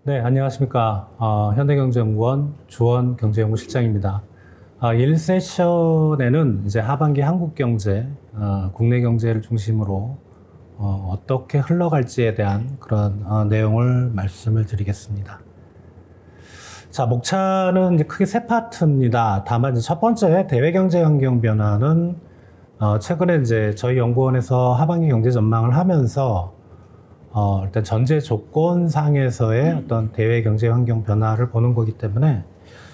네, 안녕하십니까. 현대경제연구원 주원경제연구실장입니다. 1세션에는 이제 하반기 한국 경제, 국내 경제를 중심으로 어떻게 흘러갈지에 대한 그런 내용을 말씀을 드리겠습니다. 자, 목차는 이제 크게 세 파트입니다. 다만 이제 첫 번째 대외 경제 환경 변화는 최근에 이제 저희 연구원에서 하반기 경제 전망을 하면서 일단 전제 조건상에서의 어떤 대외 경제 환경 변화를 보는 거기 때문에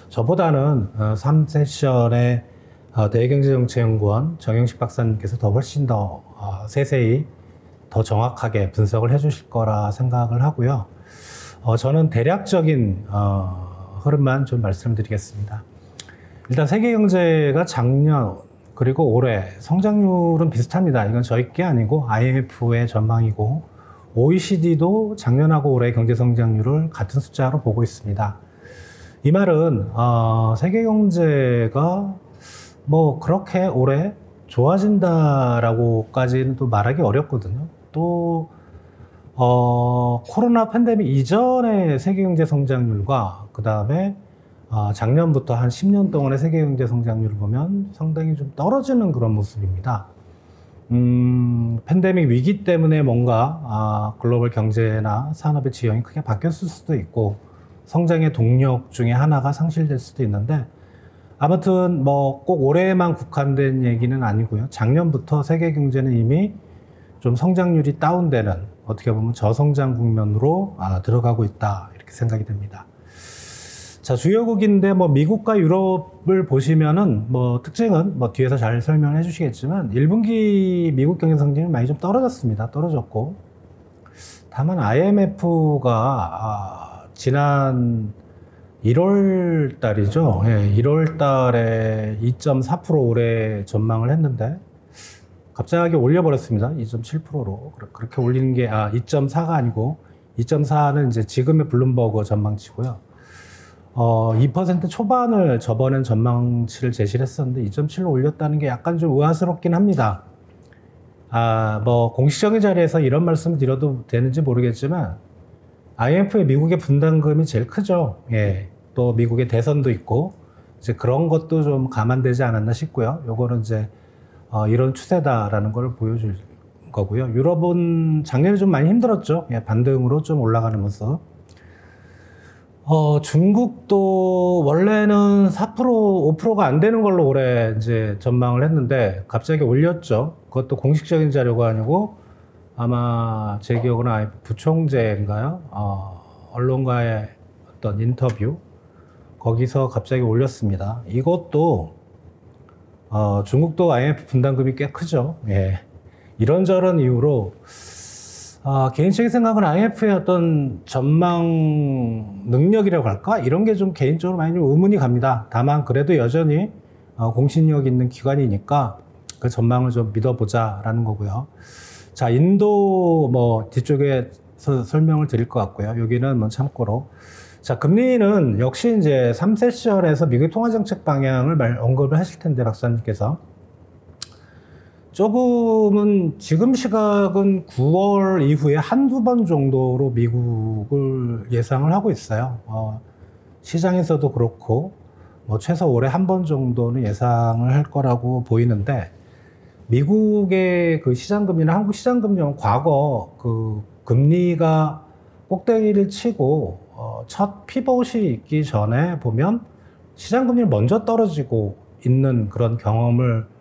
저보다는 3세션의 대외경제정책연구원 정영식 박사님께서 더 훨씬 더 세세히 더 정확하게 분석을 해주실 거라 생각을 하고요. 저는 대략적인 흐름만 좀 말씀드리겠습니다. 일단 세계 경제가 작년 그리고 올해 성장률은 비슷합니다. 이건 저희 게 아니고 IMF의 전망이고 OECD도 작년하고 올해 경제 성장률을 같은 숫자로 보고 있습니다. 이 말은 세계 경제가 뭐 그렇게 올해 좋아진다라고까지는 또 말하기 어렵거든요. 또 코로나 팬데믹 이전의 세계 경제 성장률과 그 다음에 작년부터 한 10년 동안의 세계 경제 성장률을 보면 상당히 좀 떨어지는 그런 모습입니다. 팬데믹 위기 때문에 뭔가 글로벌 경제나 산업의 지형이 크게 바뀌었을 수도 있고 성장의 동력 중에 하나가 상실될 수도 있는데 아무튼 뭐 꼭 올해에만 국한된 얘기는 아니고요. 작년부터 세계 경제는 이미 좀 성장률이 다운되는 어떻게 보면 저성장 국면으로 들어가고 있다 이렇게 생각이 됩니다. 자, 주요국인데 뭐 미국과 유럽을 보시면은 뭐 특징은 뭐 뒤에서 잘 설명해 주시겠지만 1분기 미국 경제 성장이 많이 좀 떨어졌습니다. 떨어졌고 다만 IMF가 지난 1월 달이죠. 예, 1월 달에 2.4% 올해 전망을 했는데 갑자기 올려버렸습니다. 2.7%로. 그렇게 올리는 게 2.4가 아니고 2.4는 이제 지금의 블룸버그 전망치고요. 2% 초반을 저번엔 전망치를 제시를 했었는데 2.7로 올렸다는 게 약간 좀 의아스럽긴 합니다. 뭐 공식적인 자리에서 이런 말씀을 드려도 되는지 모르겠지만 IMF의 미국의 분담금이 제일 크죠. 예. 또 미국의 대선도 있고 이제 그런 것도 좀 감안되지 않았나 싶고요. 요거는 이제 이런 추세다라는 걸 보여줄 거고요. 유럽은 작년에 좀 많이 힘들었죠. 예, 반등으로 좀 올라가는 모습. 중국도 원래는 4%, 5%가 안 되는 걸로 올해 이제 전망을 했는데 갑자기 올렸죠. 그것도 공식적인 자료가 아니고 아마 제 기억으로는 IMF 부총재인가요? 언론과의 어떤 인터뷰 거기서 갑자기 올렸습니다. 이것도 중국도 IMF 분담금이 꽤 크죠. 예. 이런저런 이유로 개인적인 생각은 IMF의 어떤 전망 능력이라고 할까? 이런 게 좀 개인적으로 많이 좀 의문이 갑니다. 다만 그래도 여전히 공신력 있는 기관이니까 그 전망을 좀 믿어보자라는 거고요. 자, 인도 뭐 뒤쪽에서 설명을 드릴 것 같고요. 여기는 뭐 참고로. 자, 금리는 역시 이제 3세션에서 미국 통화정책 방향을 언급을 하실 텐데 박사님께서 조금은 지금 시각은 9월 이후에 한두 번 정도로 미국을 예상을 하고 있어요. 시장에서도 그렇고 뭐 최소 올해 한 번 정도는 예상을 할 거라고 보이는데 미국의 그 시장금리나 한국 시장금리는 과거 그 금리가 꼭대기를 치고 첫 피벗이 있기 전에 보면 시장금리는 먼저 떨어지고 있는 그런 경험을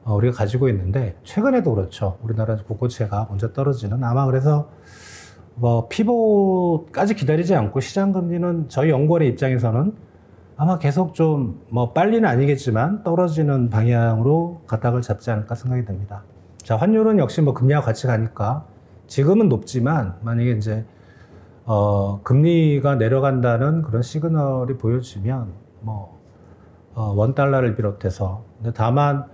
우리가 가지고 있는데 최근에도 그렇죠. 우리나라 국고채가 먼저 떨어지는 아마 그래서 뭐 피벗까지 기다리지 않고 시장금리는 저희 연구원의 입장에서는 아마 계속 좀 뭐 빨리는 아니겠지만 떨어지는 방향으로 가닥을 잡지 않을까 생각이 됩니다. 자, 환율은 역시 뭐 금리와 같이 가니까 지금은 높지만 만약에 이제 금리가 내려간다는 그런 시그널이 보여지면 뭐 $1를 비롯해서 근데 다만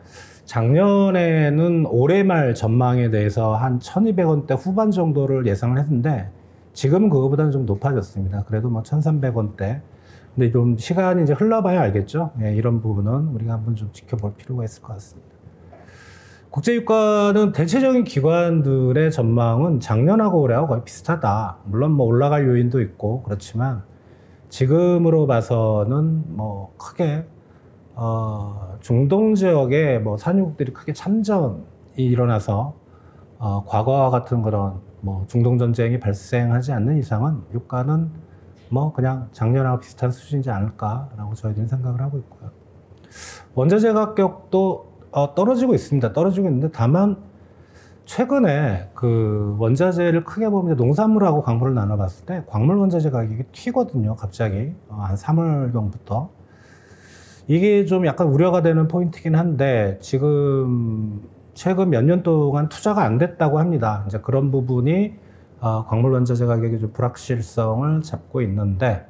작년에는 올해 말 전망에 대해서 한 1,200원대 후반 정도를 예상을 했는데 지금은 그거보다는 좀 높아졌습니다. 그래도 뭐 1,300원대. 근데 좀 시간이 이제 흘러봐야 알겠죠. 예, 이런 부분은 우리가 한번 좀 지켜볼 필요가 있을 것 같습니다. 국제유가는 대체적인 기관들의 전망은 작년하고 올해하고 거의 비슷하다. 물론 뭐 올라갈 요인도 있고 그렇지만 지금으로 봐서는 뭐 크게 중동 지역에 뭐 산유국들이 크게 참전이 일어나서 과거와 같은 그런 뭐 중동 전쟁이 발생하지 않는 이상은 유가는 뭐 그냥 작년하고 비슷한 수준이지 않을까라고 저희들은 생각을 하고 있고요. 원자재 가격도 떨어지고 있습니다. 떨어지고 있는데 다만 최근에 그 원자재를 크게 보면 농산물하고 광물을 나눠봤을 때 광물 원자재 가격이 튀거든요. 갑자기 한 3월경부터 이게 좀 약간 우려가 되는 포인트긴 한데 지금 최근 몇 년 동안 투자가 안 됐다고 합니다. 이제 그런 부분이 광물 원자재 가격이 좀 불확실성을 잡고 있는데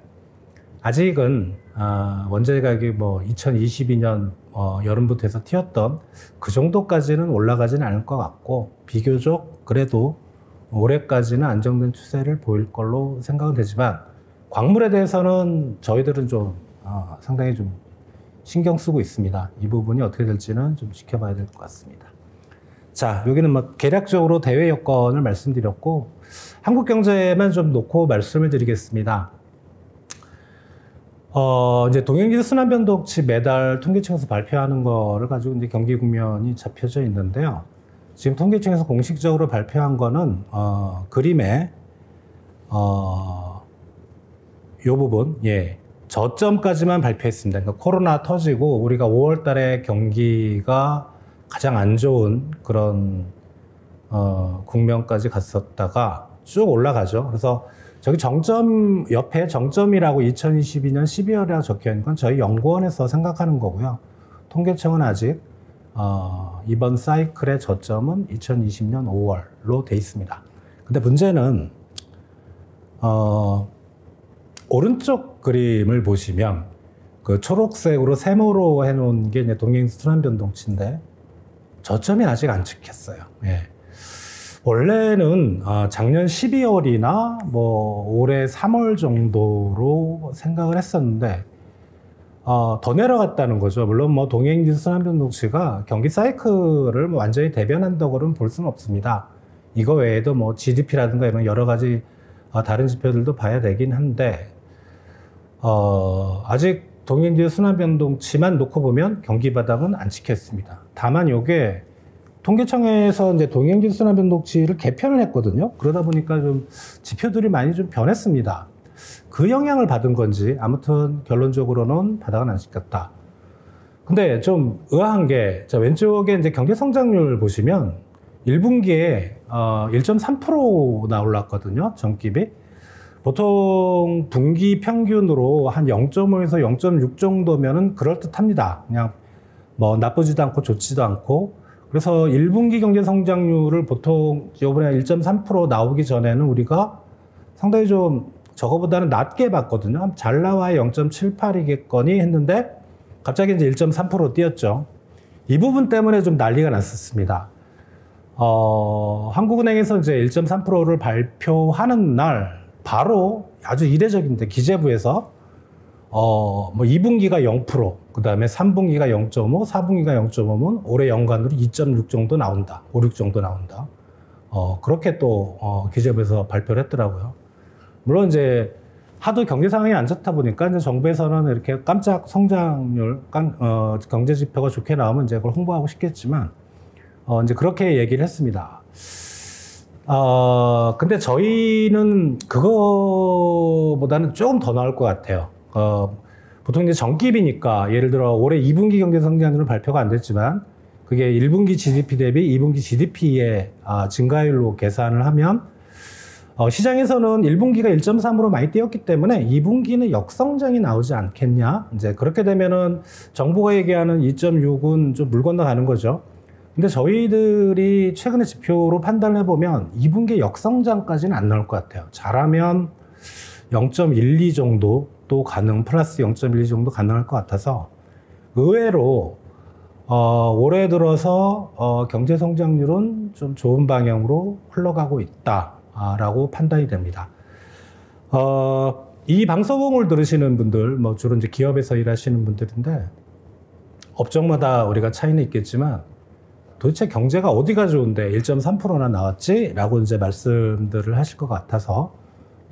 아직은 원자재 가격이 뭐 2022년 여름부터 해서 튀었던 그 정도까지는 올라가지는 않을 것 같고 비교적 그래도 올해까지는 안정된 추세를 보일 걸로 생각은 되지만 광물에 대해서는 저희들은 좀 상당히 좀 신경 쓰고 있습니다. 이 부분이 어떻게 될지는 좀 지켜봐야 될 것 같습니다. 자, 여기는 뭐 개략적으로 대외 여건을 말씀드렸고 한국 경제만 좀 놓고 말씀을 드리겠습니다. 이제 동행지수 순환변동치 매달 통계청에서 발표하는 거를 가지고 이제 경기 국면이 잡혀져 있는데요. 지금 통계청에서 공식적으로 발표한 거는 그림에 요 부분, 예, 저점까지만 발표했습니다. 그러니까 코로나 터지고 우리가 5월 달에 경기가 가장 안 좋은 그런 국면까지 갔었다가 쭉 올라가죠. 그래서 저기 정점 옆에 정점이라고 2022년 12월이라고 적혀 있는 건 저희 연구원에서 생각하는 거고요. 통계청은 아직 이번 사이클의 저점은 2020년 5월로 돼 있습니다. 근데 문제는 오른쪽 그림을 보시면 그 초록색으로 세모로 해놓은 게 이제 동행지수 순환변동치인데 저점이 아직 안 찍혔어요. 예. 원래는 작년 12월이나 뭐 올해 3월 정도로 생각을 했었는데 더 내려갔다는 거죠. 물론 뭐 동행지수 순환변동치가 경기 사이클을 뭐 완전히 대변한다고는 볼 수는 없습니다. 이거 외에도 뭐 GDP라든가 이런 여러 가지 다른 지표들도 봐야 되긴 한데 아직 동행지수 순환변동치만 놓고 보면 경기 바닥은 안 찍혔습니다. 다만 이게 통계청에서 이제 동행지수 순환변동치를 개편을 했거든요. 그러다 보니까 좀 지표들이 많이 좀 변했습니다. 그 영향을 받은 건지 아무튼 결론적으로는 바닥은 안 찍혔다. 근데 좀 의아한 게 자, 왼쪽에 이제 경제 성장률 보시면 1분기에 1.3%나 올랐거든요. 전기비. 보통 분기 평균으로 한 0.5에서 0.6 정도면은 그럴듯합니다. 그냥 뭐 나쁘지도 않고 좋지도 않고. 그래서 1분기 경제 성장률을 보통 이번에 1.3% 나오기 전에는 우리가 상당히 좀 저거보다는 낮게 봤거든요. 잘 나와야 0.78이겠거니 했는데 갑자기 이제 1.3% 뛰었죠. 이 부분 때문에 좀 난리가 났었습니다. 한국은행에서 이제 1.3%를 발표하는 날 바로 아주 이례적인데 기재부에서 뭐 2분기가 0%, 그 다음에 3분기가 0.5, 4분기가 0.5면 올해 연간으로 2.6 정도 나온다. 5, 6 정도 나온다. 그렇게 또 기재부에서 발표를 했더라고요. 물론 이제 하도 경제 상황이 안 좋다 보니까 이제 정부에서는 이렇게 깜짝 성장률, 경제 지표가 좋게 나오면 이제 그걸 홍보하고 싶겠지만 이제 그렇게 얘기를 했습니다. 근데 저희는 그거보다는 조금 더 나을 것 같아요. 보통 이제 정기비니까 예를 들어 올해 2분기 경제 성장률은 발표가 안 됐지만 그게 1분기 GDP 대비 2분기 GDP의 증가율로 계산을 하면 시장에서는 1분기가 1.3으로 많이 뛰었기 때문에 2분기는 역성장이 나오지 않겠냐. 이제 그렇게 되면은 정부가 얘기하는 2.6은 좀 물 건너가는 거죠. 근데 저희들이 최근에 지표로 판단을 해보면 2분기 역성장까지는 안 나올 것 같아요. 잘하면 0.12 정도 또 플러스 0.12 정도 가능할 것 같아서 의외로 올해 들어서 경제 성장률은 좀 좋은 방향으로 흘러가고 있다라고 판단이 됩니다. 이 방송을 들으시는 분들, 뭐 주로 이제 기업에서 일하시는 분들인데 업종마다 우리가 차이는 있겠지만 도대체 경제가 어디가 좋은데 1.3%나 나왔지? 라고 이제 말씀들을 하실 것 같아서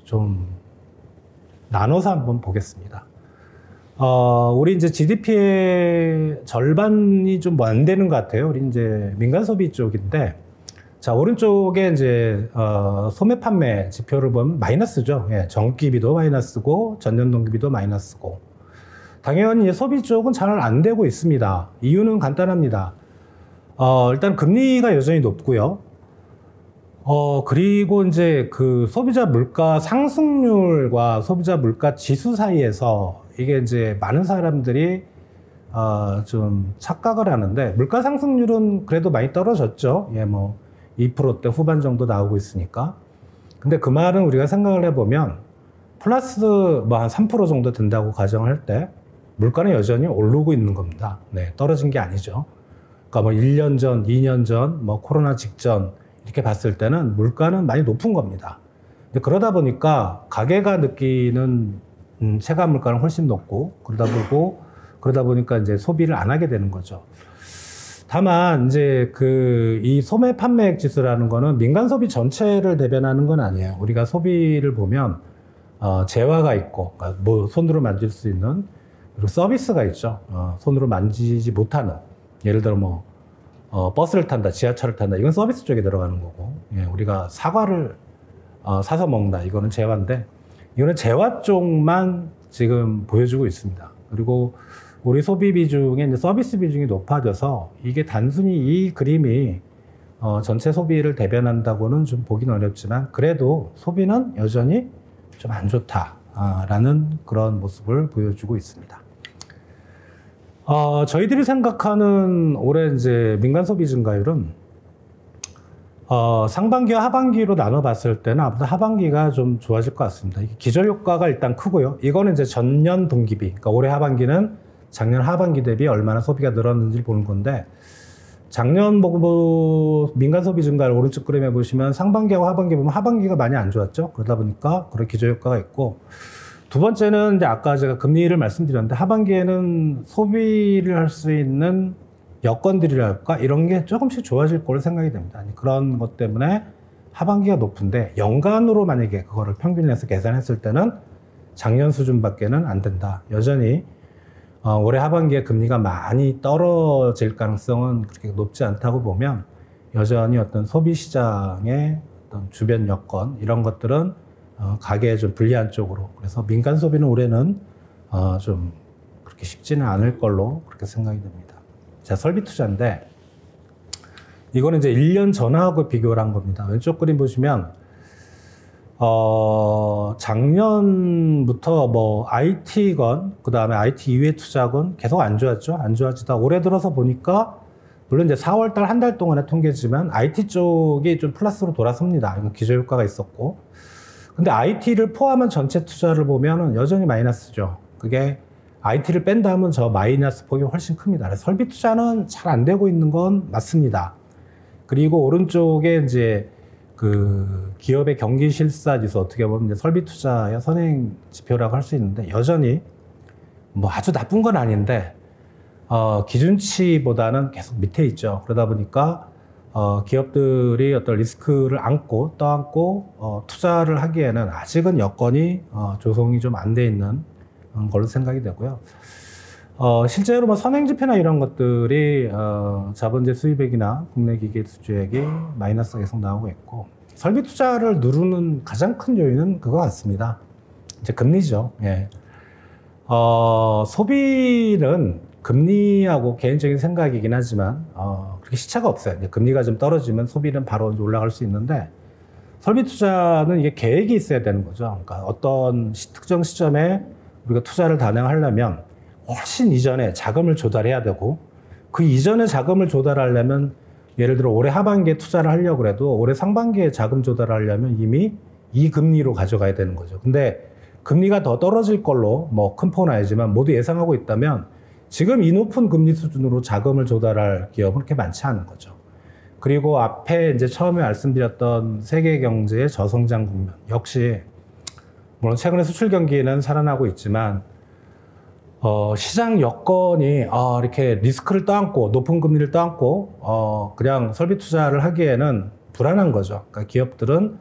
좀 나눠서 한번 보겠습니다. 우리 이제 GDP의 절반이 좀 안 되는 것 같아요. 우리 이제 민간 소비 쪽인데, 자, 오른쪽에 이제, 소매 판매 지표를 보면 마이너스죠. 예, 전기비도 마이너스고, 전년 동기비도 마이너스고. 당연히 소비 쪽은 잘 안 되고 있습니다. 이유는 간단합니다. 일단 금리가 여전히 높고요. 그리고 이제 그 소비자 물가 상승률과 소비자 물가 지수 사이에서 이게 이제 많은 사람들이 좀 착각을 하는데, 물가 상승률은 그래도 많이 떨어졌죠. 예, 뭐 2%대 후반 정도 나오고 있으니까. 근데 그 말은 우리가 생각을 해보면 플러스 뭐 한 3% 정도 된다고 가정할 때 물가는 여전히 오르고 있는 겁니다. 네, 떨어진 게 아니죠. 그러니까 뭐 1년 전, 2년 전, 뭐 코로나 직전 이렇게 봤을 때는 물가는 많이 높은 겁니다. 근데 그러다 보니까 가게가 느끼는 체감 물가는 훨씬 높고, 그러다 보니까 이제 소비를 안 하게 되는 거죠. 다만 이제 이 소매 판매액 지수라는 거는 민간 소비 전체를 대변하는 건 아니에요. 우리가 소비를 보면 재화가 있고, 그러니까 뭐 손으로 만질 수 있는, 그리고 서비스가 있죠. 손으로 만지지 못하는, 예를 들어 뭐 버스를 탄다, 지하철을 탄다, 이건 서비스 쪽에 들어가는 거고, 예, 우리가 사과를 사서 먹는다, 이거는 재화인데, 이거는 재화 쪽만 지금 보여주고 있습니다. 그리고 우리 소비 비중에 이제 서비스 비중이 높아져서 이게 단순히 이 그림이 전체 소비를 대변한다고는 좀 보긴 어렵지만, 그래도 소비는 여전히 좀 안 좋다라는 그런 모습을 보여주고 있습니다. 저희들이 생각하는 올해 이제 민간 소비 증가율은 상반기와 하반기로 나눠봤을 때는 아무래도 하반기가 좀 좋아질 것 같습니다. 이게 기저 효과가 일단 크고요. 이거는 이제 전년 동기비, 그러니까 올해 하반기는 작년 하반기 대비 얼마나 소비가 늘었는지 보는 건데, 작년 보고 민간 소비 증가를 오른쪽 그림에 보시면 상반기하고 하반기 보면 하반기가 많이 안 좋았죠. 그러다 보니까 그런 기저 효과가 있고, 두 번째는 이제 아까 제가 금리를 말씀드렸는데, 하반기에는 소비를 할 수 있는 여건들이랄까 이런 게 조금씩 좋아질 걸로 생각이 됩니다. 그런 것 때문에 하반기가 높은데, 연간으로 만약에 그거를 평균해서 계산했을 때는 작년 수준밖에는 안 된다. 여전히 올해 하반기에 금리가 많이 떨어질 가능성은 그렇게 높지 않다고 보면, 여전히 어떤 소비 시장의 어떤 주변 여건 이런 것들은 가계에 좀 불리한 쪽으로, 그래서 민간 소비는 올해는 좀 그렇게 쉽지는 않을 걸로 그렇게 생각이 됩니다. 자, 설비 투자인데, 이거는 이제 1년 전하고 비교를 한 겁니다. 왼쪽 그림 보시면 작년부터 뭐 IT건, 그 다음에 IT 이외 투자건 계속 안 좋았죠. 안 좋아지다 올해 들어서 보니까, 물론 이제 4월달 한 달 동안의 통계지만 IT 쪽이 좀 플러스로 돌아섭니다. 이건 기저 효과가 있었고, 근데 IT를 포함한 전체 투자를 보면은 여전히 마이너스죠. 그게 IT를 뺀다면 저 마이너스 폭이 훨씬 큽니다. 그래서 설비 투자는 잘 안 되고 있는 건 맞습니다. 그리고 오른쪽에 이제 그 기업의 경기 실사 지수, 어떻게 보면 이제 설비 투자의 선행 지표라고 할 수 있는데, 여전히 뭐 아주 나쁜 건 아닌데 기준치보다는 계속 밑에 있죠. 그러다 보니까 기업들이 어떤 리스크를 안고 떠안고 투자를 하기에는 아직은 여건이 조성이 좀 안 돼 있는 걸로 생각이 되고요. 실제로 뭐 선행지표나 이런 것들이 자본재 수입액이나 국내 기계 수주액이 마이너스가 계속 나오고 있고, 설비 투자를 누르는 가장 큰 요인은 그거 같습니다. 이제 금리죠. 예. 소비는 금리하고 개인적인 생각이긴 하지만 그렇게 시차가 없어요. 이제 금리가 좀 떨어지면 소비는 바로 이제 올라갈 수 있는데, 설비 투자는 이게 계획이 있어야 되는 거죠. 그러니까 어떤 특정 시점에 우리가 투자를 단행하려면 훨씬 이전에 자금을 조달해야 되고, 그 이전에 자금을 조달하려면, 예를 들어 올해 하반기에 투자를 하려고 해도 올해 상반기에 자금 조달을 하려면 이미 이 금리로 가져가야 되는 거죠. 근데 금리가 더 떨어질 걸로 뭐 큰 폭은 아니지만 모두 예상하고 있다면, 지금 이 높은 금리 수준으로 자금을 조달할 기업은 그렇게 많지 않은 거죠. 그리고 앞에 이제 처음에 말씀드렸던 세계 경제의 저성장 국면 역시, 물론 최근에 수출 경기는 살아나고 있지만 시장 여건이 이렇게 리스크를 떠안고 높은 금리를 떠안고 그냥 설비 투자를 하기에는 불안한 거죠. 그러니까 기업들은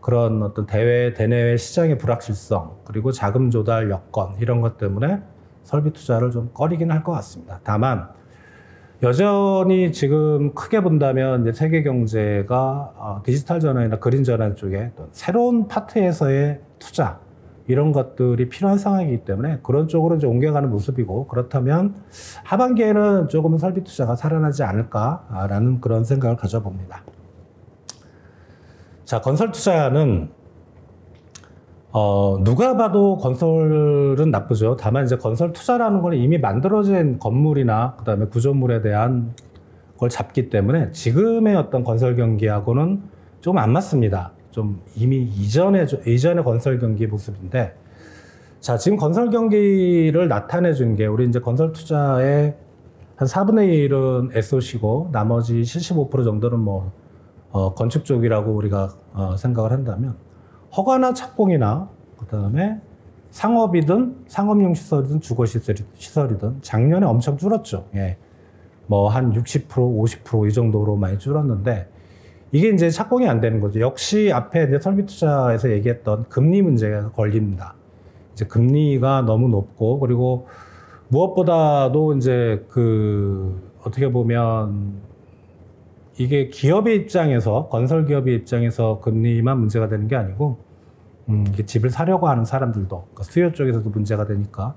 그런 어떤 대내외 시장의 불확실성 그리고 자금 조달 여건 이런 것 때문에 설비 투자를 좀 꺼리긴 할 것 같습니다. 다만 여전히 지금 크게 본다면 이제 세계 경제가 디지털 전환이나 그린 전환 쪽에 또 새로운 파트에서의 투자 이런 것들이 필요한 상황이기 때문에 그런 쪽으로 이제 옮겨가는 모습이고, 그렇다면 하반기에는 조금은 설비 투자가 살아나지 않을까라는 그런 생각을 가져봅니다. 자, 건설 투자는 누가 봐도 건설은 나쁘죠. 다만 이제 건설 투자라는 건 이미 만들어진 건물이나 그다음에 구조물에 대한 걸 잡기 때문에 지금의 어떤 건설 경기하고는 조금 안 맞습니다. 좀 이미 이전의 건설 경기 모습인데, 자, 지금 건설 경기를 나타내 준 게 우리 이제 건설 투자의 한 4분의 1은 SOC고 나머지 75% 정도는 뭐 건축 쪽이라고 우리가 생각을 한다면, 허가나 착공이나 그다음에 상업이든 상업용 시설이든 주거 시설이든 작년에 엄청 줄었죠. 예. 뭐 한 60%, 50% 이 정도로 많이 줄었는데, 이게 이제 착공이 안 되는 거죠. 역시 앞에 이제 설비 투자에서 얘기했던 금리 문제가 걸립니다. 이제 금리가 너무 높고, 그리고 무엇보다도 이제 어떻게 보면 이게 기업의 입장에서, 건설 기업의 입장에서 금리만 문제가 되는 게 아니고, 이게 집을 사려고 하는 사람들도, 그러니까 수요 쪽에서도 문제가 되니까.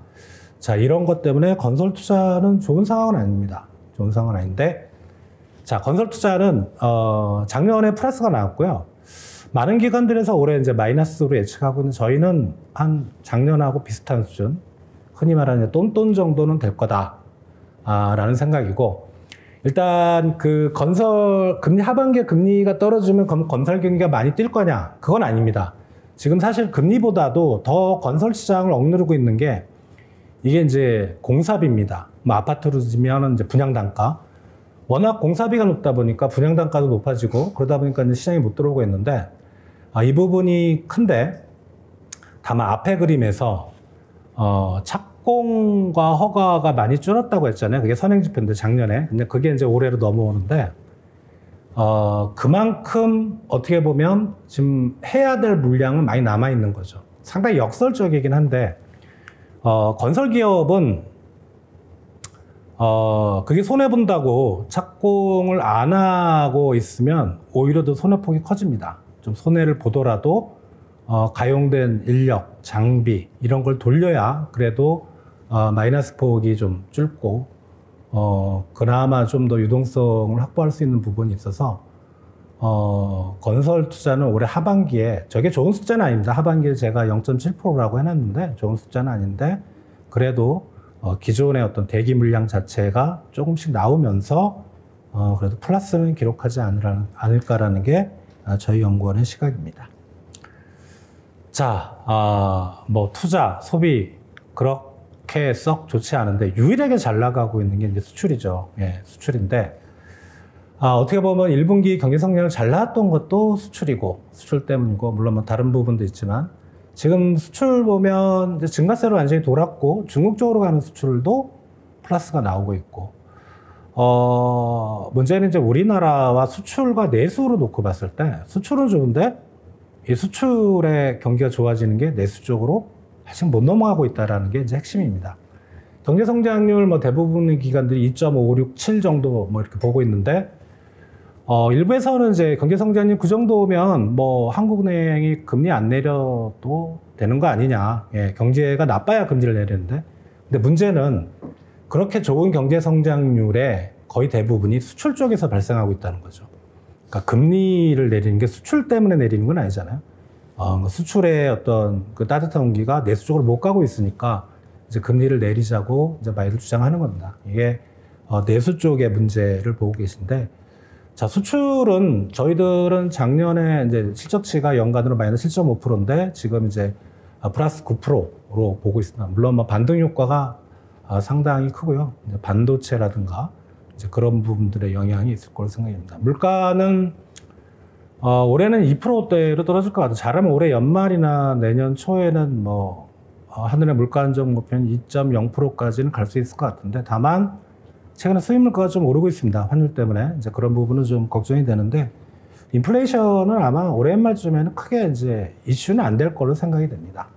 자, 이런 것 때문에 건설 투자는 좋은 상황은 아닙니다. 좋은 상황은 아닌데, 자, 건설 투자는, 작년에 플러스가 나왔고요. 많은 기관들에서 올해 이제 마이너스로 예측하고 있는, 저희는 한 작년하고 비슷한 수준, 흔히 말하는 똔똔 정도는 될 거다, 라는 생각이고, 일단 하반기에 금리가 떨어지면 건설 경기가 많이 뛸 거냐? 그건 아닙니다. 지금 사실 금리보다도 더 건설 시장을 억누르고 있는 게 이게 이제 공사비입니다. 뭐 아파트로 지면 이제 분양단가. 워낙 공사비가 높다 보니까 분양단가도 높아지고 그러다 보니까 이제 시장이 못 들어오고 있는데, 이 부분이 큰데, 다만 앞에 그림에서 착공과 허가가 많이 줄었다고 했잖아요. 그게 선행지표인데 작년에. 근데 그게 이제 올해로 넘어오는데, 그만큼 어떻게 보면 지금 해야 될 물량은 많이 남아 있는 거죠. 상당히 역설적이긴 한데, 건설기업은 그게 손해본다고 착공을 안 하고 있으면 오히려 더 손해폭이 커집니다. 좀 손해를 보더라도 가용된 인력, 장비 이런 걸 돌려야 그래도 마이너스 폭이 좀 줄고 그나마 좀 더 유동성을 확보할 수 있는 부분이 있어서 건설 투자는 올해 하반기에, 저게 좋은 숫자는 아닙니다. 하반기에 제가 0.7%라고 해놨는데 좋은 숫자는 아닌데, 그래도 기존의 어떤 대기 물량 자체가 조금씩 나오면서 그래도 플러스는 기록하지 않을까라는 게 저희 연구원의 시각입니다. 자, 뭐 투자, 소비 그렇게 썩 좋지 않은데 유일하게 잘 나가고 있는 게 이제 수출이죠. 예, 수출인데 어떻게 보면 1분기 경제 성장을 잘 나왔던 것도 수출 때문이고, 물론 뭐 다른 부분도 있지만 지금 수출 보면 이제 증가세로 완전히 돌았고, 중국 쪽으로 가는 수출도 플러스가 나오고 있고, 문제는 이제 우리나라와 수출과 내수로 놓고 봤을 때 수출은 좋은데 이 수출의 경기가 좋아지는 게 내수 쪽으로 아직 못 넘어가고 있다는 게 이제 핵심입니다. 경제 성장률 뭐 대부분의 기관들이 2.567 정도 뭐 이렇게 보고 있는데, 일부에서는 이제 경제 성장률 그 정도면 뭐 한국은행이 금리 안 내려도 되는 거 아니냐. 예, 경제가 나빠야 금리를 내리는데. 근데 문제는 그렇게 좋은 경제 성장률의 거의 대부분이 수출 쪽에서 발생하고 있다는 거죠. 그러니까 금리를 내리는 게 수출 때문에 내리는 건 아니잖아요. 수출의 어떤 그 따뜻한 온기가 내수 쪽으로 못 가고 있으니까 이제 금리를 내리자고 이제 많이들 주장하는 겁니다. 이게 내수 쪽의 문제를 보고 계신데, 자, 수출은 저희들은 작년에 이제 실적치가 연간으로 마이너스 7.5%인데 지금 이제 플러스 9%로 보고 있습니다. 물론 뭐 반등 효과가 상당히 크고요. 이제 반도체라든가 이제 그런 부분들의 영향이 있을 거로 생각합니다. 물가는 올해는 2%대로 떨어질 것 같아요. 잘하면 올해 연말이나 내년 초에는 뭐 하늘의 물가 안정 목표는 2.0%까지는 갈 수 있을 것 같은데, 다만 최근에 수입 물가가 좀 오르고 있습니다. 환율 때문에 이제 그런 부분은 좀 걱정이 되는데, 인플레이션은 아마 올해 말쯤에는 크게 이제 이슈는 안 될 걸로 생각이 됩니다.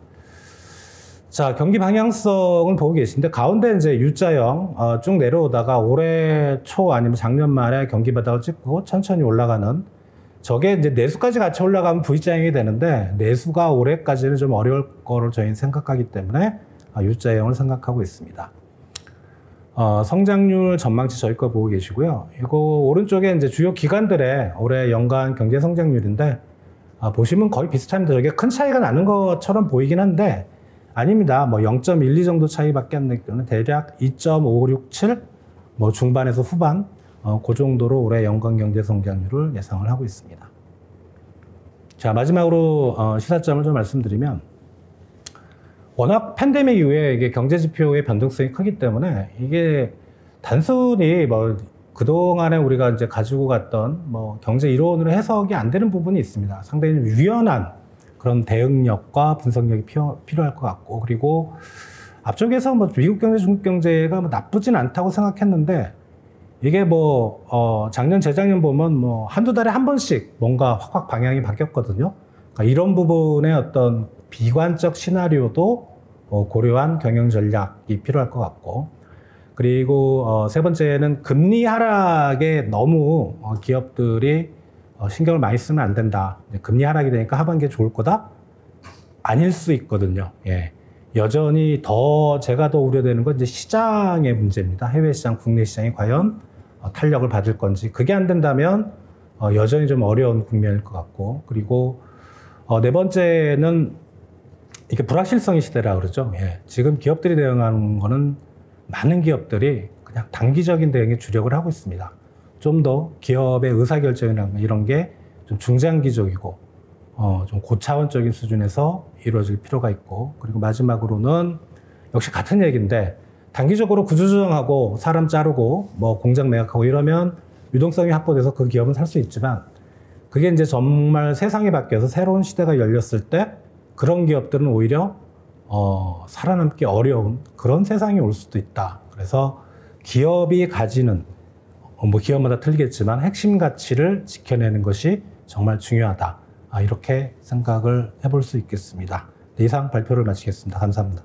자, 경기 방향성을 보고 계신데, 가운데 이제 U자형 쭉 내려오다가 올해 초 아니면 작년 말에 경기 바닥을 찍고 천천히 올라가는, 저게 이제 내수까지 같이 올라가면 V자형이 되는데, 내수가 올해까지는 좀 어려울 거를 저희는 생각하기 때문에 U자형을 생각하고 있습니다. 성장률 전망치 저희 거 보고 계시고요. 이거 오른쪽에 이제 주요 기관들의 올해 연간 경제 성장률인데, 보시면 거의 비슷합니다. 저게 큰 차이가 나는 것처럼 보이긴 한데 아닙니다. 뭐 0.12 정도 차이밖에 안 나기 때문에 대략 2.567 뭐 중반에서 후반 그 정도로 올해 연간 경제 성장률을 예상을 하고 있습니다. 자, 마지막으로 시사점을 좀 말씀드리면, 워낙 팬데믹 이후에 이게 경제 지표의 변동성이 크기 때문에 이게 단순히 뭐 그동안에 우리가 이제 가지고 갔던 뭐 경제 이론으로 해석이 안 되는 부분이 있습니다. 상당히 유연한 그런 대응력과 분석력이 필요할 것 같고, 그리고 앞쪽에서 뭐 미국 경제, 중국 경제가 뭐 나쁘진 않다고 생각했는데, 이게 뭐 작년, 재작년 보면 뭐 한두 달에 한 번씩 뭔가 확 방향이 바뀌었거든요. 그러니까 이런 부분의 어떤 비관적 시나리오도 고려한 경영 전략이 필요할 것 같고, 그리고 세 번째는 금리 하락에 너무 기업들이 신경을 많이 쓰면 안 된다. 금리 하락이 되니까 하반기에 좋을 거다? 아닐 수 있거든요. 예. 여전히 제가 더 우려되는 건 이제 시장의 문제입니다. 해외 시장, 국내 시장이 과연 탄력을 받을 건지. 그게 안 된다면 여전히 좀 어려운 국면일 것 같고, 그리고 네 번째는 이게 불확실성의 시대라 그러죠. 예. 지금 기업들이 대응하는 거는 많은 기업들이 그냥 단기적인 대응에 주력을 하고 있습니다. 좀 더 기업의 의사결정이나 이런 게 좀 중장기적이고 좀 고차원적인 수준에서 이루어질 필요가 있고, 그리고 마지막으로는 역시 같은 얘기인데, 단기적으로 구조조정하고 사람 자르고 뭐 공장 매각하고 이러면 유동성이 확보돼서 그 기업은 살 수 있지만, 그게 이제 정말 세상이 바뀌어서 새로운 시대가 열렸을 때 그런 기업들은 오히려 살아남기 어려운 그런 세상이 올 수도 있다. 그래서 기업이 가지는 뭐 기업마다 틀리겠지만 핵심 가치를 지켜내는 것이 정말 중요하다. 이렇게 생각을 해볼 수 있겠습니다. 이상 발표를 마치겠습니다. 감사합니다.